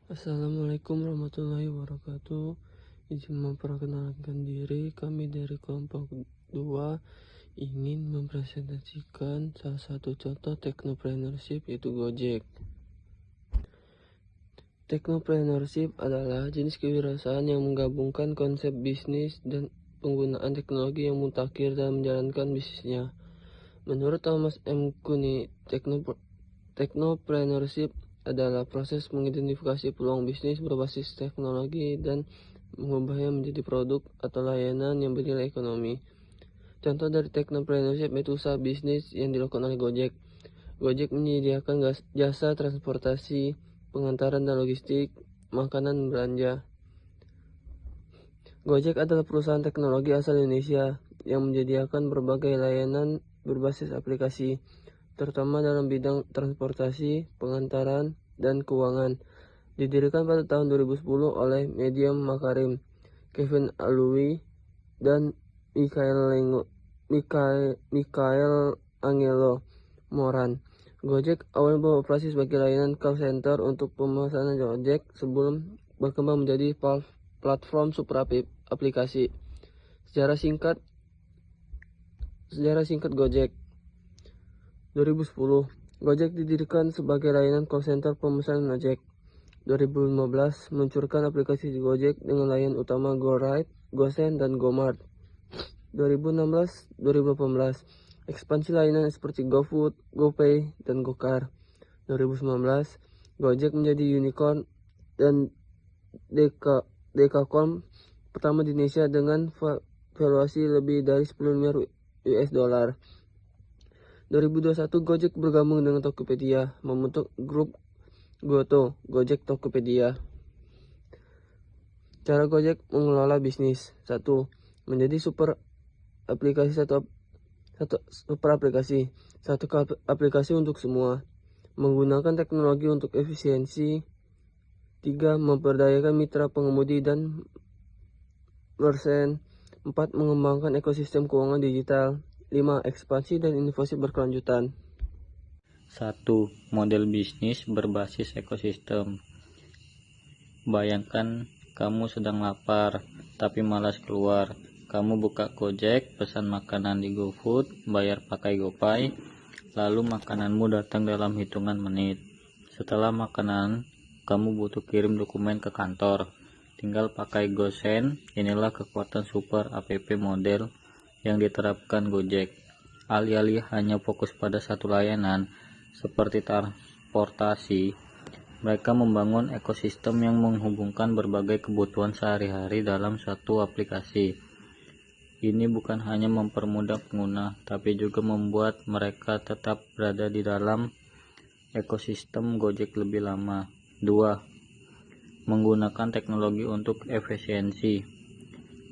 Assalamualaikum warahmatullahi wabarakatuh. Izin memperkenalkan diri, kami dari kelompok 2 ingin mempresentasikan salah satu contoh technopreneurship, yaitu Gojek. Technopreneurship adalah jenis kewirausahaan yang menggabungkan konsep bisnis dan penggunaan teknologi yang mutakhir dalam menjalankan bisnisnya. Menurut Thomas M. Kuhn, technopreneurship adalah proses mengidentifikasi peluang bisnis berbasis teknologi dan mengubahnya menjadi produk atau layanan yang bernilai ekonomi. Contoh dari technopreneurship yaitu usaha bisnis yang dilakukan oleh Gojek. Gojek menyediakan jasa transportasi, pengantaran dan logistik, makanan, belanja. Gojek adalah perusahaan teknologi asal Indonesia yang menyediakan berbagai layanan berbasis aplikasi, terutama dalam bidang transportasi, pengantaran, dan keuangan. Didirikan pada tahun 2010 oleh Mediam Makarim, Kevin Alui, dan Mikael Angelo Moran. Gojek awalnya beroperasi sebagai layanan call center untuk pemesanan ojek sebelum berkembang menjadi platform super aplikasi. Sejarah singkat Gojek. 2010, Gojek didirikan sebagai layanan call center pemesanan ojek. 2015, meluncurkan aplikasi Gojek dengan layanan utama GoRide, GoSend, dan GoMart. 2016-2018, ekspansi layanan seperti GoFood, GoPay, dan GoCar. 2019, Gojek menjadi unicorn dan Dekakorn pertama di Indonesia dengan valuasi lebih dari 10 miliar US dollar. 2021, Gojek bergabung dengan Tokopedia, membentuk grup Goto, Gojek Tokopedia. Cara Gojek mengelola bisnis. 1. Menjadi super aplikasi. Satu aplikasi untuk semua. Menggunakan teknologi untuk efisiensi. 3. Memperdayakan mitra pengemudi dan merchant. 4. Mengembangkan ekosistem keuangan digital. 5. Ekspansi dan inovasi berkelanjutan. 1. Model bisnis berbasis ekosistem. Bayangkan kamu sedang lapar, tapi malas keluar. Kamu buka Gojek, pesan makanan di GoFood, bayar pakai GoPay, lalu makananmu datang dalam hitungan menit. Setelah makanan, kamu butuh kirim dokumen ke kantor. Tinggal pakai GoSend. Inilah kekuatan super app model yang diterapkan Gojek. Alih-alih hanya fokus pada satu layanan seperti transportasi, mereka membangun ekosistem yang menghubungkan berbagai kebutuhan sehari-hari dalam satu aplikasi. Ini bukan hanya mempermudah pengguna, tapi juga membuat mereka tetap berada di dalam ekosistem Gojek lebih lama. 2. Menggunakan teknologi untuk efisiensi.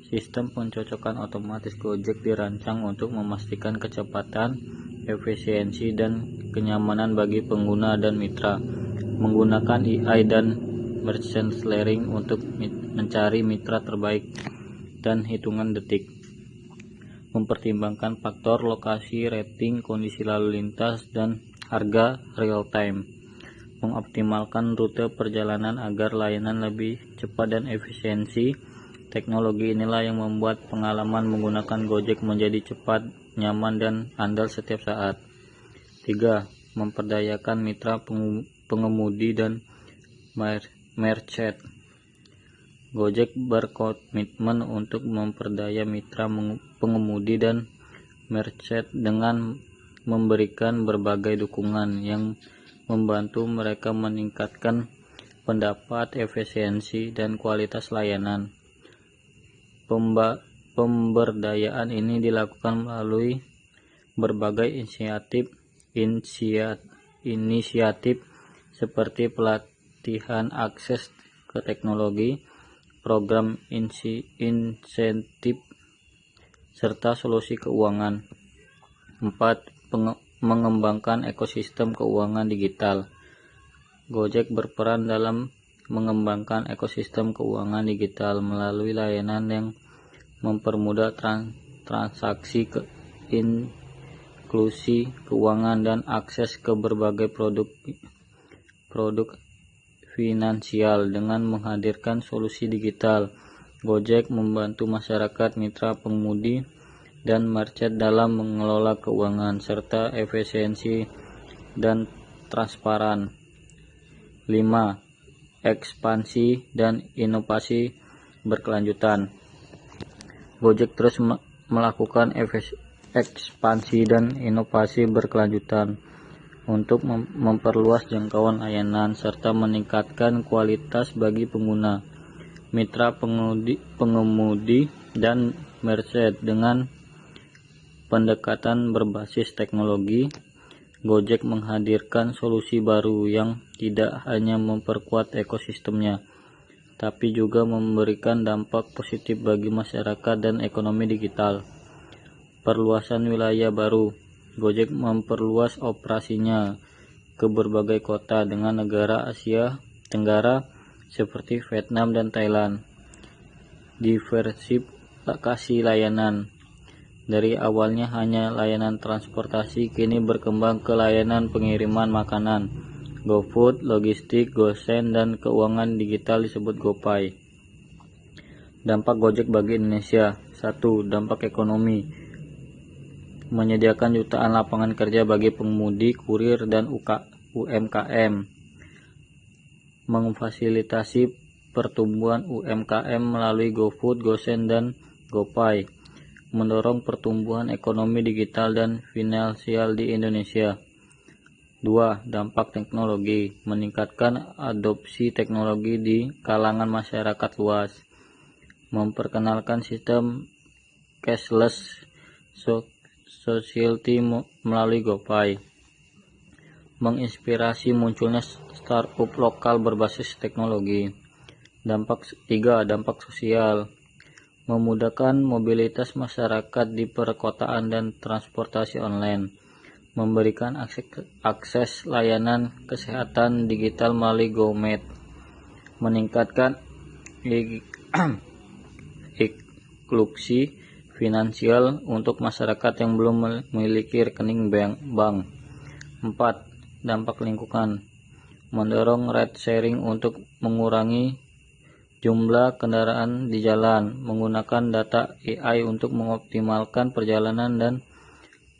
Sistem pencocokan otomatis Gojek dirancang untuk memastikan kecepatan, efisiensi, dan kenyamanan bagi pengguna dan mitra. Menggunakan AI dan merchant sharing untuk mencari mitra terbaik dan hitungan detik. Mempertimbangkan faktor lokasi, rating, kondisi lalu lintas, dan harga real time. Mengoptimalkan rute perjalanan agar layanan lebih cepat dan efisiensi. Teknologi inilah yang membuat pengalaman menggunakan Gojek menjadi cepat, nyaman, dan andal setiap saat. 3. Memperdayakan mitra pengemudi dan merchant. Gojek berkomitmen untuk memperdaya mitra pengemudi dan merchant dengan memberikan berbagai dukungan yang membantu mereka meningkatkan pendapat, efisiensi, dan kualitas layanan. Pemberdayaan ini dilakukan melalui berbagai inisiatif seperti pelatihan akses ke teknologi, program insentif, serta solusi keuangan. 4. Mengembangkan ekosistem keuangan digital. Gojek berperan dalam mengembangkan ekosistem keuangan digital melalui layanan yang mempermudah transaksi, inklusi keuangan, dan akses ke berbagai produk finansial dengan menghadirkan solusi digital. Gojek membantu masyarakat, mitra pengemudi, dan merchant dalam mengelola keuangan serta efisiensi dan transparan. 5. Ekspansi dan inovasi berkelanjutan. Gojek terus melakukan ekspansi dan inovasi berkelanjutan untuk memperluas jangkauan layanan serta meningkatkan kualitas bagi pengguna, mitra pengemudi, dan merchant. Dengan pendekatan berbasis teknologi, Gojek menghadirkan solusi baru yang tidak hanya memperkuat ekosistemnya, tapi juga memberikan dampak positif bagi masyarakat dan ekonomi digital. Perluasan wilayah baru. Gojek memperluas operasinya ke berbagai kota dengan negara Asia Tenggara seperti Vietnam dan Thailand. Diversifikasi layanan. Dari awalnya hanya layanan transportasi, kini berkembang ke layanan pengiriman makanan, GoFood, logistik, GoSend, dan keuangan digital disebut GoPay. Dampak Gojek bagi Indonesia. 1. Dampak ekonomi. Menyediakan jutaan lapangan kerja bagi pengemudi, kurir, dan UMKM. Memfasilitasi pertumbuhan UMKM melalui GoFood, GoSend, dan GoPay. Mendorong pertumbuhan ekonomi digital dan finansial di Indonesia. 2. Dampak teknologi. Meningkatkan adopsi teknologi di kalangan masyarakat luas. Memperkenalkan sistem cashless society melalui GoPay. Menginspirasi munculnya startup lokal berbasis teknologi. 3. Dampak sosial. Memudahkan mobilitas masyarakat di perkotaan dan transportasi online. Memberikan akses layanan kesehatan digital melalui GoMed. Meningkatkan inklusi finansial untuk masyarakat yang belum memiliki rekening bank. 4. Dampak lingkungan. Mendorong ride sharing untuk mengurangi jumlah kendaraan di jalan, menggunakan data AI untuk mengoptimalkan perjalanan dan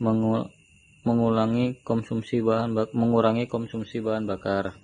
mengurangi konsumsi bahan bakar.